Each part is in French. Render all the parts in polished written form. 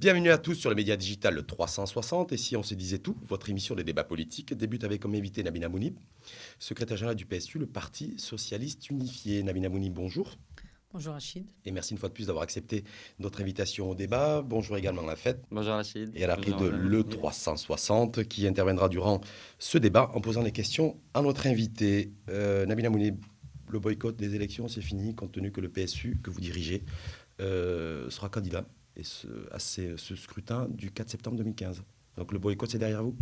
Bienvenue à tous sur le média digital 360. Et si on se disait tout, votre émission des débats politiques débute avec comme invité Nabila Mounib, secrétaire général du PSU, le Parti Socialiste Unifié. Nabila Mounib, bonjour. Bonjour Rachid. Et merci une fois de plus d'avoir accepté notre invitation au débat. Bonjour également la fête. Bonjour Rachid. Et à l'appel de l'E360 qui interviendra durant ce débat en posant des questions à notre invité. Nabila Mounib, le boycott des élections, c'est fini compte tenu que le PSU que vous dirigez sera candidat à ce scrutin du 4 septembre 2015. Donc le boycott, c'est derrière vous ?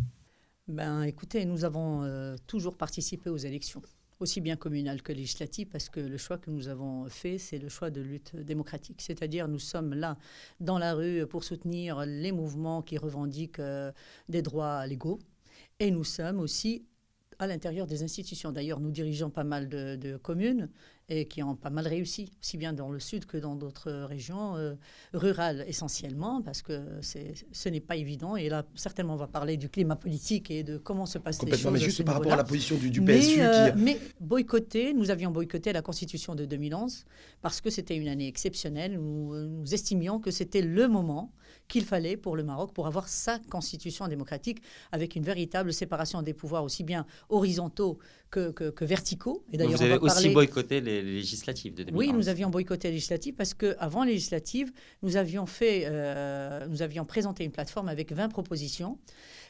Écoutez, nous avons toujours participé aux élections, aussi bien communales que législatives, parce que le choix que nous avons fait, c'est le choix de lutte démocratique. C'est-à-dire, nous sommes là, dans la rue, pour soutenir les mouvements qui revendiquent des droits légaux. Et nous sommes aussi à l'intérieur des institutions. D'ailleurs, nous dirigeons pas mal de communes et qui ont pas mal réussi, aussi bien dans le sud que dans d'autres régions rurales essentiellement, parce que ce n'est pas évident. Et là, certainement, on va parler du climat politique et de comment se passent les choses. Mais juste par rapport à la position du PSU. Mais boycotter, nous avions boycotté la Constitution de 2011 parce que c'était une année exceptionnelle. Nous estimions que c'était le moment qu'il fallait pour le Maroc pour avoir sa constitution démocratique avec une véritable séparation des pouvoirs, aussi bien horizontaux que verticaux. Et d'ailleurs, vous avez aussi boycotté les législatives de 2011. Oui, nous avions boycotté les législatives parce qu'avant les législatives, nous avions présenté une plateforme avec 20 propositions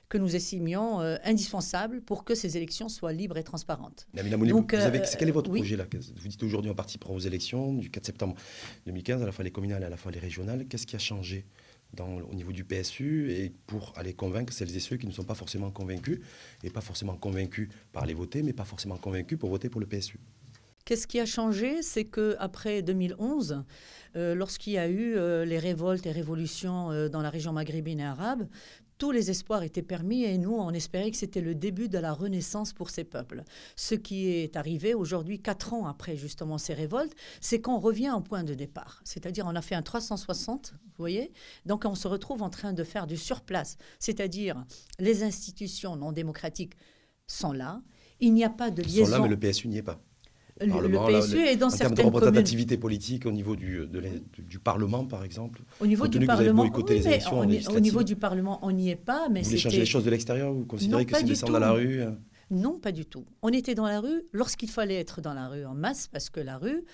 que nous estimions indispensables pour que ces élections soient libres et transparentes. Nabila Mounib, quel est votre projet là ? Vous dites aujourd'hui on participe aux élections du 4 septembre 2015, à la fois les communales et à la fois les régionales. Qu'est-ce qui a changé au niveau du PSU et pour aller convaincre celles et ceux qui ne sont pas forcément convaincus, et pas forcément convaincus par les voter, mais pas forcément convaincus pour voter pour le PSU ? Qu'est-ce qui a changé ? C'est qu'après 2011, lorsqu'il y a eu les révoltes et révolutions dans la région maghrébine et arabe, tous les espoirs étaient permis et nous, on espérait que c'était le début de la renaissance pour ces peuples. Ce qui est arrivé aujourd'hui, 4 ans après justement ces révoltes, c'est qu'on revient au point de départ. C'est-à-dire on a fait un 360, vous voyez ? Donc on se retrouve en train de faire du surplace. C'est-à-dire les institutions non démocratiques sont là. Il n'y a pas de liaison. Ils sont là, mais le PSU n'y est pas. Le PSU est dans certaines communes. En termes de représentativité politique au niveau du Parlement, par exemple. Au niveau du Parlement, au niveau du Parlement, on n'y est pas. Mais vous voulez changer les choses de l'extérieur ? Vous considérez que c'est descendre dans la rue ? Non, pas du tout. On était dans la rue lorsqu'il fallait être dans la rue en masse, parce que la rue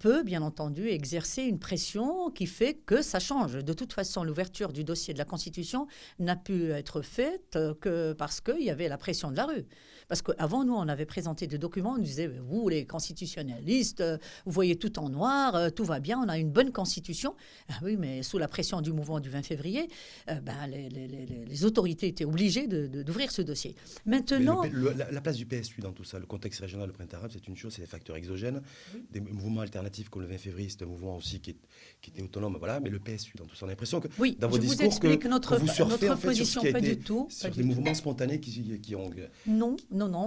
peut, bien entendu, exercer une pression qui fait que ça change. De toute façon, l'ouverture du dossier de la Constitution n'a pu être faite que parce qu'il y avait la pression de la rue. Parce qu'avant, nous, on avait présenté des documents, on disait, vous, les constitutionnalistes, vous voyez tout en noir, tout va bien, on a une bonne constitution. Ah oui, mais sous la pression du mouvement du 20 février, les autorités étaient obligées d'ouvrir ce dossier. Maintenant... La place du PSU dans tout ça, le contexte régional, le printemps arabe, c'est une chose, c'est des facteurs exogènes. Oui. Des mouvements alternatifs comme le 20 février, c'est un mouvement aussi qui était autonome, voilà, mais le PSU dans tout ça, on a l'impression que dans vos discours que notre vous surfez notre position, sur pas du tout. Sur des mouvements spontanés qui ont... Non,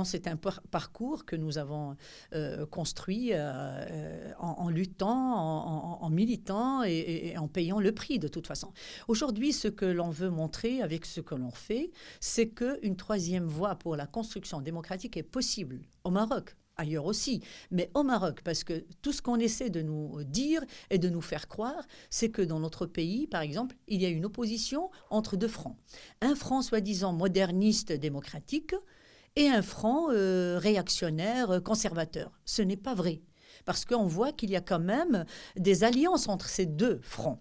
c'est un parcours que nous avons construit en luttant, en militant et en payant le prix de toute façon. Aujourd'hui, ce que l'on veut montrer avec ce que l'on fait, c'est qu'une troisième voie pour la construction démocratique est possible au Maroc, ailleurs aussi, mais au Maroc, parce que tout ce qu'on essaie de nous dire et de nous faire croire, c'est que dans notre pays, par exemple, il y a une opposition entre deux fronts. Un front soi-disant moderniste démocratique et un front réactionnaire conservateur. Ce n'est pas vrai, parce qu'on voit qu'il y a quand même des alliances entre ces deux fronts.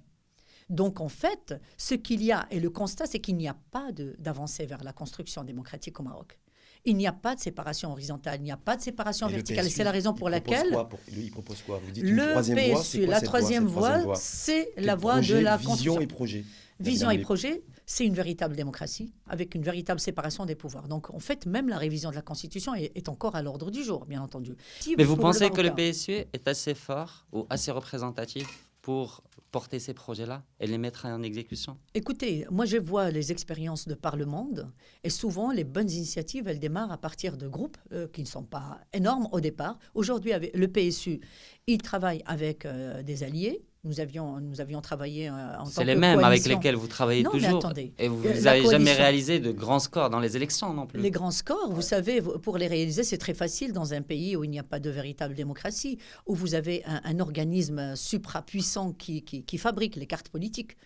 Donc, en fait, ce qu'il y a, et le constat, c'est qu'il n'y a pas d'avancée vers la construction démocratique au Maroc. Il n'y a pas de séparation horizontale, il n'y a pas de séparation verticale. Et c'est la raison pour laquelle... Il propose quoi ? Vous dites la troisième voie, c'est la voie de la construction. Vision et projet. Vision et projet, c'est une véritable démocratie, avec une véritable séparation des pouvoirs. Donc, en fait, même la révision de la Constitution est encore à l'ordre du jour, bien entendu. Mais vous pensez que le PSU est assez fort ou assez représentatif pour porter ces projets-là et les mettre en exécution ? Écoutez, moi je vois les expériences de par le monde et souvent les bonnes initiatives, elles démarrent à partir de groupes qui ne sont pas énormes au départ. Aujourd'hui, avec le PSU, il travaille avec des alliés. Nous avions travaillé en tant que coalition. C'est les mêmes avec lesquels vous travaillez toujours. Mais attendez, et vous n'avez jamais réalisé de grands scores dans les élections non plus. Les grands scores, vous savez, pour les réaliser, c'est très facile dans un pays où il n'y a pas de véritable démocratie, où vous avez un organisme suprapuissant qui fabrique les cartes politiques.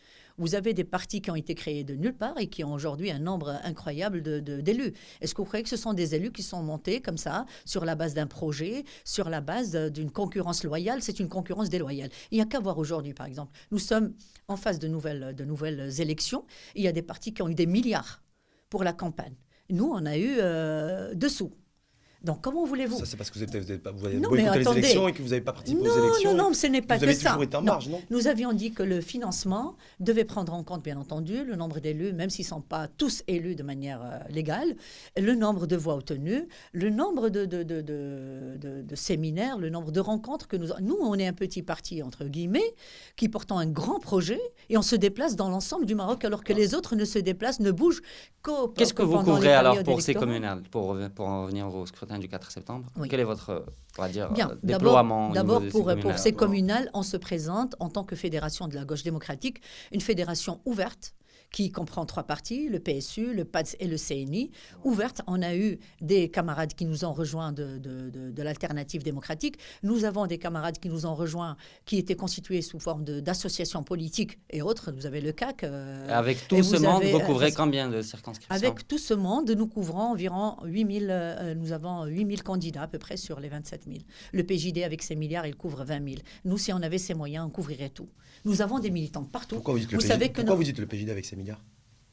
Vous avez des partis qui ont été créés de nulle part et qui ont aujourd'hui un nombre incroyable d'élus. Est-ce que vous croyez que ce sont des élus qui sont montés comme ça, sur la base d'un projet, sur la base d'une concurrence loyale? C'est une concurrence déloyale. Il n'y a qu'à voir aujourd'hui, par exemple. Nous sommes en face de nouvelles élections. Il y a des partis qui ont eu des milliards pour la campagne. Nous, on a eu dessous. Donc, comment voulez-vous? Ça, c'est parce que vous avez boycotté les élections et que vous n'avez pas participé aux élections. Non, ce n'est pas que ça. Vous avez toujours été en marge, non? Nous avions dit que le financement devait prendre en compte, bien entendu, le nombre d'élus, même s'ils ne sont pas tous élus de manière légale, le nombre de voix obtenues, le nombre de séminaires, le nombre de rencontres que nous... Nous, on est un petit parti, entre guillemets, qui portant un grand projet, et on se déplace dans l'ensemble du Maroc, alors que les autres ne se déplacent, ne bougent qu'au... Qu'est-ce que vous couvrez alors pour ces communales, pour en revenir au scrutin du 4 septembre? Oui. Quel est votre, on va dire, Bien. déploiement? D'abord, pour ces communales, on se présente en tant que fédération de la gauche démocratique, une fédération ouverte qui comprend 3 partis, le PSU, le PADS et le CNI. Ouverte, on a eu des camarades qui nous ont rejoints de l'alternative démocratique. Nous avons des camarades qui nous ont rejoints, qui étaient constitués sous forme d'associations politiques et autres. Vous avez le CAC. Avec tout ce monde, vous couvrez combien de circonscriptions? Avec tout ce monde, nous couvrons environ 8 000, nous avons 8 000 candidats à peu près sur les 27 000. Le PJD, avec ses milliards, il couvre 20 000. Nous, si on avait ces moyens, on couvrirait tout. Nous avons des militants partout. Pourquoi vous dites le PJD avec ses milliards?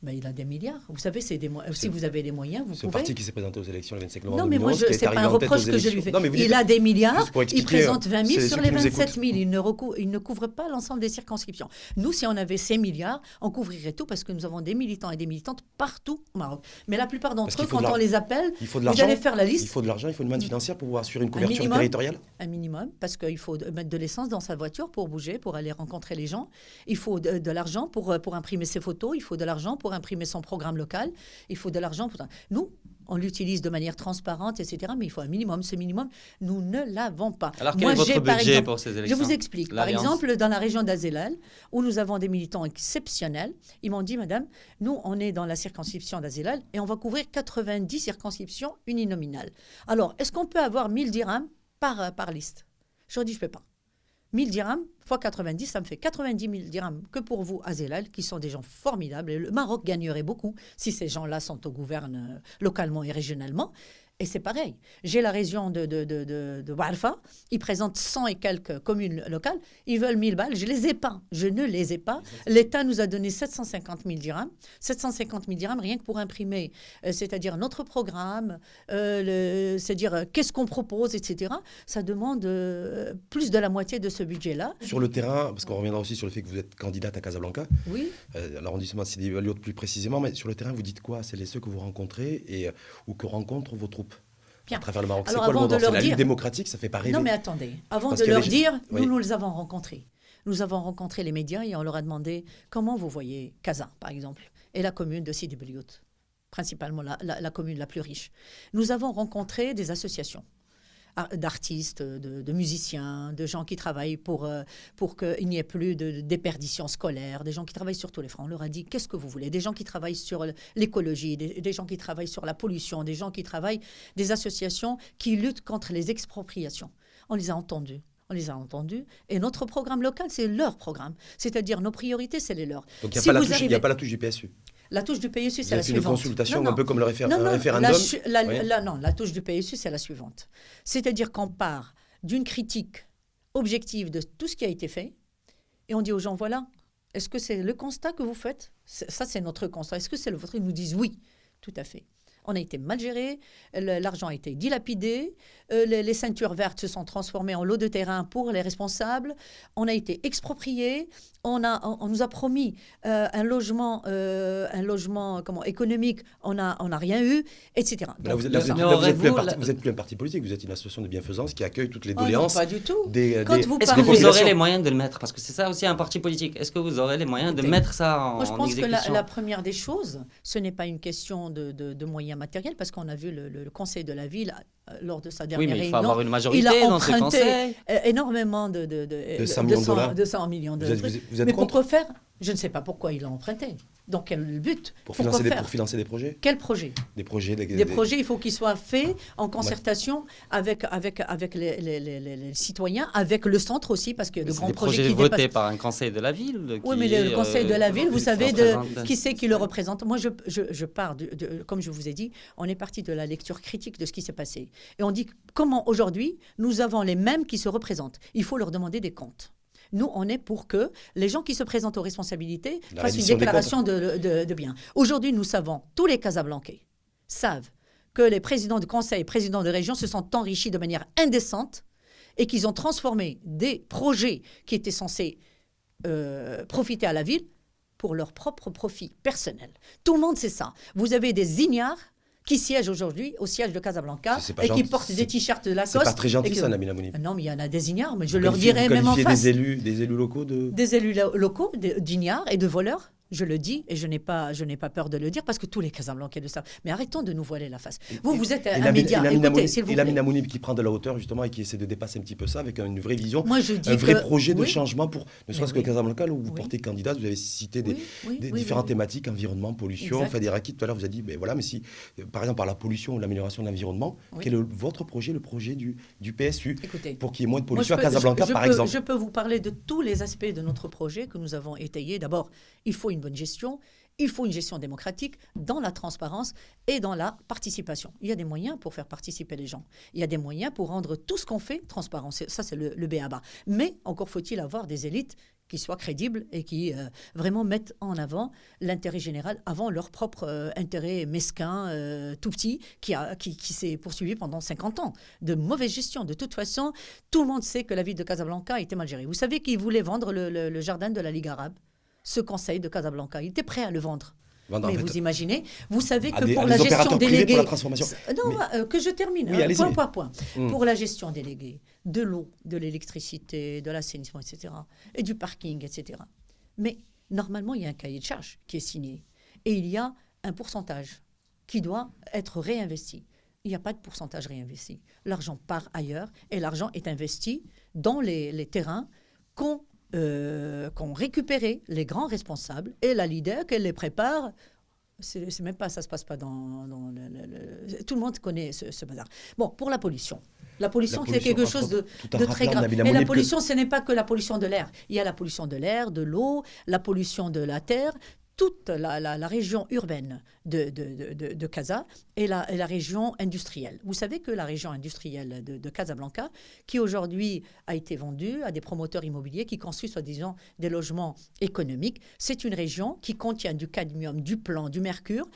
Ben, il a des milliards. Vous savez, si vous avez les moyens, vous pouvez... C'est le parti qui s'est présenté aux élections le 25 novembre 2011. Non, mais moi, ce n'est pas un reproche que je lui fais. Il a des milliards, il présente 20 000 sur les 27 000. Il ne couvre pas l'ensemble des circonscriptions. Nous, si on avait ces milliards, on couvrirait tout parce que nous avons des militants et des militantes partout au Maroc. Mais la plupart d'entre eux, quand on les appelle, vous allez faire la liste. Il faut de l'argent, il faut une manne financière pour assurer une couverture territoriale. Un minimum, parce qu'il faut mettre de l'essence dans sa voiture pour bouger, pour aller rencontrer les gens. Il faut de l'argent pour imprimer ses photos. Il faut de l'argent pour imprimer son programme local, il faut de l'argent. Nous, on l'utilise de manière transparente, etc. Mais il faut un minimum. Ce minimum, nous ne l'avons pas. Alors, quel est votre budget pour ces élections? Je vous explique. Par exemple, dans la région d'Azelal, où nous avons des militants exceptionnels, ils m'ont dit, madame, nous, on est dans la circonscription d'Azelal et on va couvrir 90 circonscriptions uninominales. Alors, est-ce qu'on peut avoir 1000 dirhams par liste? Je leur dis, je ne peux pas. 1000 dirhams fois 90, ça me fait 90 000 dirhams que pour vous, Azelal, qui sont des gens formidables. Et le Maroc gagnerait beaucoup si ces gens-là sont au gouvernement localement et régionalement. Et c'est pareil. J'ai la région de Warfa. Ils présentent 100 et quelques communes locales. Ils veulent 1000 balles. Je ne les ai pas. Je ne les ai pas. L'État nous a donné 750 000 dirhams. 750 000 dirhams rien que pour imprimer. C'est-à-dire notre programme, c'est-à-dire qu'est-ce qu'on propose, etc. Ça demande plus de la moitié de ce budget-là. Sur le terrain, parce qu'on reviendra aussi sur le fait que vous êtes candidate à Casablanca. Oui. L'arrondissement de Sidi Beliout plus précisément. Mais sur le terrain, vous dites quoi? C'est ceux que vous rencontrez ou que rencontrent vos troupes? Bien. À travers le Maroc. C'est quoi le mot d'ordre? C'est la Ligue démocratique, ça fait pas rêver. Non, mais attendez. Avant de leur dire, nous les avons rencontrés. Nous avons rencontré les médias et on leur a demandé comment vous voyez Casa, par exemple, et la commune de Sidi Beliout, principalement la commune la plus riche. Nous avons rencontré des associations d'artistes, de musiciens, de gens qui travaillent pour qu'il n'y ait plus de déperdition scolaire, des gens qui travaillent sur tous les fronts. On leur a dit, qu'est-ce que vous voulez? Des gens qui travaillent sur l'écologie, des gens qui travaillent sur la pollution, des gens qui travaillent, des associations qui luttent contre les expropriations. On les a entendus. On les a entendus. Et notre programme local, c'est leur programme. C'est-à-dire, nos priorités, c'est les leurs. Donc, il n'y a pas la touche du PSU. La touche du PSU, c'est la suivante. Une consultation un peu comme le référendum. Non, la touche du PSU, c'est la suivante. C'est-à-dire qu'on part d'une critique objective de tout ce qui a été fait et on dit aux gens, voilà, est-ce que c'est le constat que vous faites? Ça, c'est notre constat. Est-ce que c'est le vôtre? Ils nous disent oui, tout à fait. On a été mal géré, l'argent a été dilapidé, les ceintures vertes se sont transformées en lots de terrain pour les responsables, on a été expropriés, on nous a promis un logement économique, on n'a rien eu, etc. Là, vous n'êtes plus un parti politique, vous êtes une association de bienfaisance qui accueille toutes les doléances. Non, pas du tout. Est-ce que vous aurez les moyens de le mettre? Parce que c'est ça aussi un parti politique. Est-ce que vous aurez les moyens de mettre ça en exécution? Moi, je pense que la première des choses, ce n'est pas une question de moyens matériels, parce qu'on a vu le conseil de la ville lors de sa dernière réunion. Oui, mais il faut avoir une majorité dans ce conseil. Énormément de 100 millions de dollars. De 100 millions de dollars. Vous êtes mais contre? pourquoi faire? Je ne sais pas pourquoi il a emprunté. Dans quel but? Pour financer des projets? Quel projet? Des projets, des projets, il faut qu'ils soient faits en concertation avec les citoyens, avec le centre aussi, parce que de grands projets qui votés par un conseil de la ville. Oui, mais le conseil de la ville, vous savez, qui c'est qui le représente? Moi, je pars, comme je vous ai dit, on est parti de la lecture critique de ce qui s'est passé. Et on dit comment aujourd'hui, nous avons les mêmes qui se représentent. Il faut leur demander des comptes. Nous, on est pour que les gens qui se présentent aux responsabilités fassent une déclaration de biens. Aujourd'hui, nous savons, tous les Casablancais savent que les présidents de conseil, présidents de région se sont enrichis de manière indécente et qu'ils ont transformé des projets qui étaient censés profiter à la ville pour leur propre profit personnel. Tout le monde sait ça. Vous avez des ignares qui siègent aujourd'hui au siège de Casablanca et qui portent des t-shirts de Lacoste. C'est pas très gentil ça, Nabila Mounib. Non, mais il y en a des ignares, mais je leur dirais même en face. Des élus locaux Des élus locaux, d'ignares et de voleurs. Je le dis et je n'ai pas peur de le dire parce que tous les Casablancais le savent. Mais arrêtons de nous voiler la face. Vous êtes un média. Écoutez, s'il vous plaît. Et Lamina Mounib qui prend de la hauteur justement et qui essaie de dépasser un petit peu ça avec une vraie vision, moi, je dis un vrai projet de changement pour ne serait-ce que Casablanca où vous portez candidat. Vous avez cité des différentes thématiques, environnement, pollution. Fadi Raki tout à l'heure vous a dit, mais voilà, mais si par exemple par la pollution ou l'amélioration de l'environnement, quel est votre projet, le projet du PSU, pour qu'il y ait moins de pollution à Casablanca par exemple? Je peux vous parler de tous les aspects de notre projet que nous avons étayé. D'abord, il faut une bonne gestion. Il faut une gestion démocratique dans la transparence et dans la participation. Il y a des moyens pour faire participer les gens. Il y a des moyens pour rendre tout ce qu'on fait transparent. Ça, c'est le B.A.-ba. Mais encore faut-il avoir des élites qui soient crédibles et qui vraiment mettent en avant l'intérêt général avant leur propre intérêt mesquin, tout petit, qui s'est poursuivi pendant 50 ans. De mauvaise gestion. De toute façon, tout le monde sait que la ville de Casablanca a été mal gérée. Vous savez qu'ils voulaient vendre le jardin de la Ligue arabe, ce conseil de Casablanca. Il était prêt à le vendre. Mais vous imaginez, vous savez que pour la gestion déléguée... Pour la transformation. Non, que je termine. Oui, point. Pour la gestion déléguée de l'eau, de l'électricité, de l'assainissement, etc., et du parking, etc. Mais normalement, il y a un cahier de charges qui est signé. Et il y a un pourcentage qui doit être réinvesti. Il n'y a pas de pourcentage réinvesti. L'argent part ailleurs et l'argent est investi dans les terrains qu'ont récupéré les grands responsables et la leader qu'elle les prépare. C'est même pas, ça se passe pas dans tout le monde connaît ce bazar. Bon, pour la pollution. La pollution, c'est quelque chose de très grave. Mais la pollution, ce n'est pas que la pollution de l'air. Il y a la pollution de l'air, de l'eau, la pollution de la terre. Toute la région urbaine de Casa et la région industrielle. Vous savez que la région industrielle de Casablanca, qui aujourd'hui a été vendue à des promoteurs immobiliers qui construisent, soi-disant, des économiques, c'est une région qui contient du cadmium, du plomb, du mercure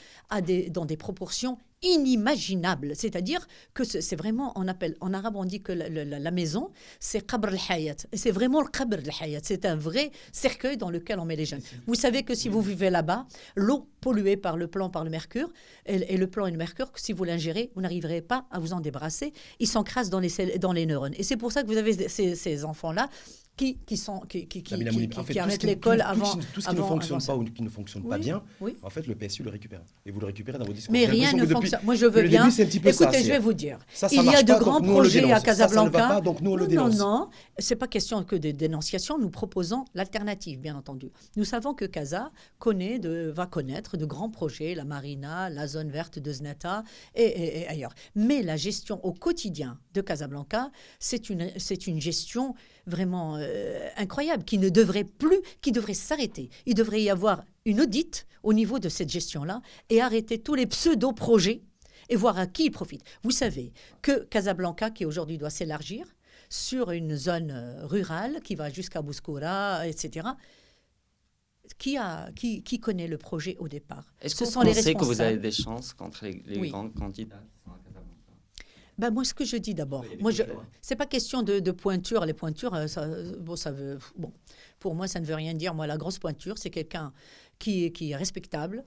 dans des proportions inimaginable. C'est-à-dire que c'est vraiment, en arabe, on dit que la maison, c'est qabr al-hayat. C'est vraiment le qabr al-hayat. C'est un vrai cercueil dans lequel on met les jeunes. Vous savez que si vous vivez là-bas, l'eau polluée par le plomb, par le mercure, et le plomb et le mercure, si vous l'ingérez, vous n'arriverez pas à vous en débarrasser. Ils s'encrassent dans les neurones. Et c'est pour ça que vous avez ces enfants-là qui arrêtent l'école avant. Tout ce qui ne fonctionne pas ou qui ne fonctionne pas bien, en fait, le PSU le récupère. Et vous le récupérez dans vos discours. Mais rien ne fonctionne. Moi, je veux bien. Écoutez, je vais vous dire. Il y a de grands projets à Casablanca. Non, c'est pas question que de dénonciation. Nous proposons l'alternative, bien entendu. Nous savons que Casa va connaître de grands projets, la marina, la zone verte de Znata et ailleurs. Mais la gestion au quotidien de Casablanca, c'est une gestion vraiment incroyable, qui devrait s'arrêter. Il devrait y avoir une audite au niveau de cette gestion-là et arrêter tous les pseudo-projets et voir à qui ils profitent. Vous savez que Casablanca, qui aujourd'hui doit s'élargir sur une zone rurale qui va jusqu'à Bouskoura, etc., qui connaît le projet au départ? Est-ce que vous pensez que vous avez des chances contre les grands candidats qui sont à Casablanca? Moi, ce que je dis d'abord, c'est pas question de pointure. Les pointures, pour moi, ça ne veut rien dire. Moi, la grosse pointure, c'est quelqu'un qui est respectable,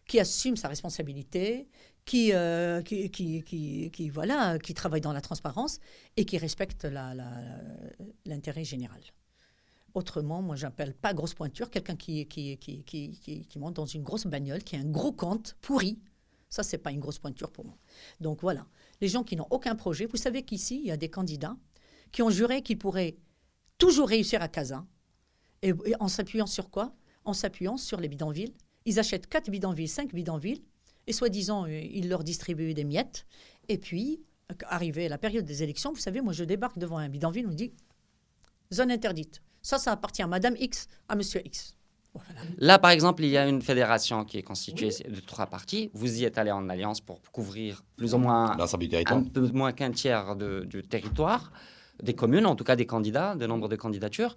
qui assume sa responsabilité, qui travaille dans la transparence et qui respecte l'intérêt général. Autrement, moi, j'appelle pas grosse pointure quelqu'un qui monte dans une grosse bagnole, qui a un gros compte pourri. Ça, c'est pas une grosse pointure pour moi. Donc voilà, les gens qui n'ont aucun projet. Vous savez qu'ici, il y a des candidats qui ont juré qu'ils pourraient toujours réussir à Casa. Et en s'appuyant sur quoi? En s'appuyant sur les bidonvilles Ils achètent 4 bidonvilles, 5 bidonvilles, et soi-disant, ils leur distribuent des miettes. Et puis, arrivé à la période des élections, vous savez, moi, je débarque devant un bidonville, on me dit « zone interdite ». Ça appartient à Madame X, à Monsieur X. Voilà. Là, par exemple, il y a une fédération qui est constituée de 3 partis. Vous y êtes allé en alliance pour couvrir plus ou moins l'ensemble du territoire. Un peu moins qu'un tiers du territoire, des communes, en tout cas des candidats, de nombre de candidatures.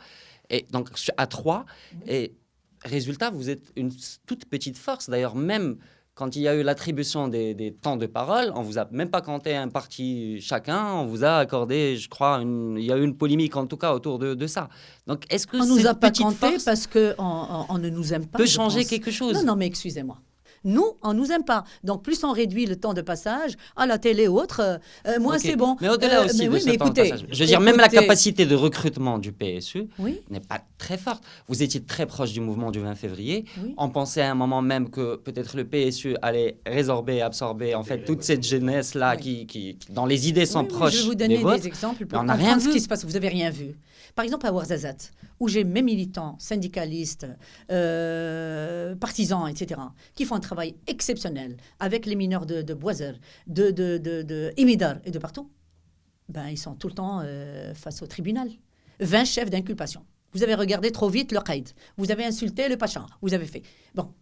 Et donc, à 3. Et résultat, vous êtes une toute petite force. D'ailleurs, même quand il y a eu l'attribution des temps de parole, on ne vous a même pas compté un parti chacun, on vous a accordé, je crois, il y a eu une polémique en tout cas autour de ça. Donc, est-ce que on ne nous a pas compté force parce qu'on ne nous aime pas. Peut changer quelque chose. Non, mais excusez-moi. Nous, on ne nous aime pas. Donc, plus on réduit le temps de passage à la télé ou autre, moins c'est bon. Mais au-delà aussi de ce temps de passage. Je veux dire, même la capacité de recrutement du PSU n'est pas très forte. Vous étiez très proche du mouvement du 20 février. Oui. On pensait à un moment même que peut-être le PSU allait résorber, absorber en fait toute cette jeunesse-là qui, dans les idées, sont proches des vôtres. Je vais vous donner des exemples pour comprendre ce qui se passe. Vous n'avez rien vu. Par exemple, à Ouarzazate, où j'ai mes militants, syndicalistes, partisans, etc., qui font un travail exceptionnel avec les mineurs de Boiser, de Imidar et de partout, ben, ils sont tout le temps face au tribunal. 20 chefs d'inculpation. Vous avez regardé trop vite le Qaïd. Vous avez insulté le Pacha. Vous avez fait. Bon,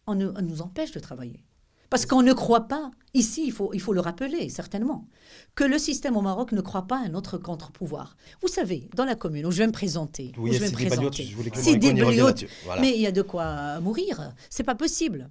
on nous empêche de travailler. Parce qu'on ne croit pas, ici, il faut le rappeler, certainement, que le système au Maroc ne croit pas à un autre contre-pouvoir. Vous savez, dans la commune où je vais me présenter, mais il y a de quoi mourir. C'est pas possible.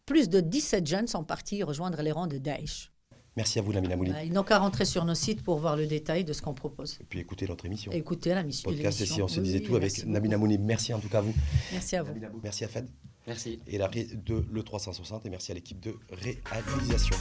Plus de 17 jeunes sont partis rejoindre les rangs de Daesh. Merci à vous, Nabila Mouni. Ils n'ont qu'à rentrer sur nos sites pour voir le détail de ce qu'on propose. Et puis écouter notre émission. Écoutez la mission. Podcast, et si on se disait tout avec Nabila Mouni. Merci en tout cas à vous. Merci à vous. Merci à Fed. Merci. Et la de le 360 et merci à l'équipe de réalisation.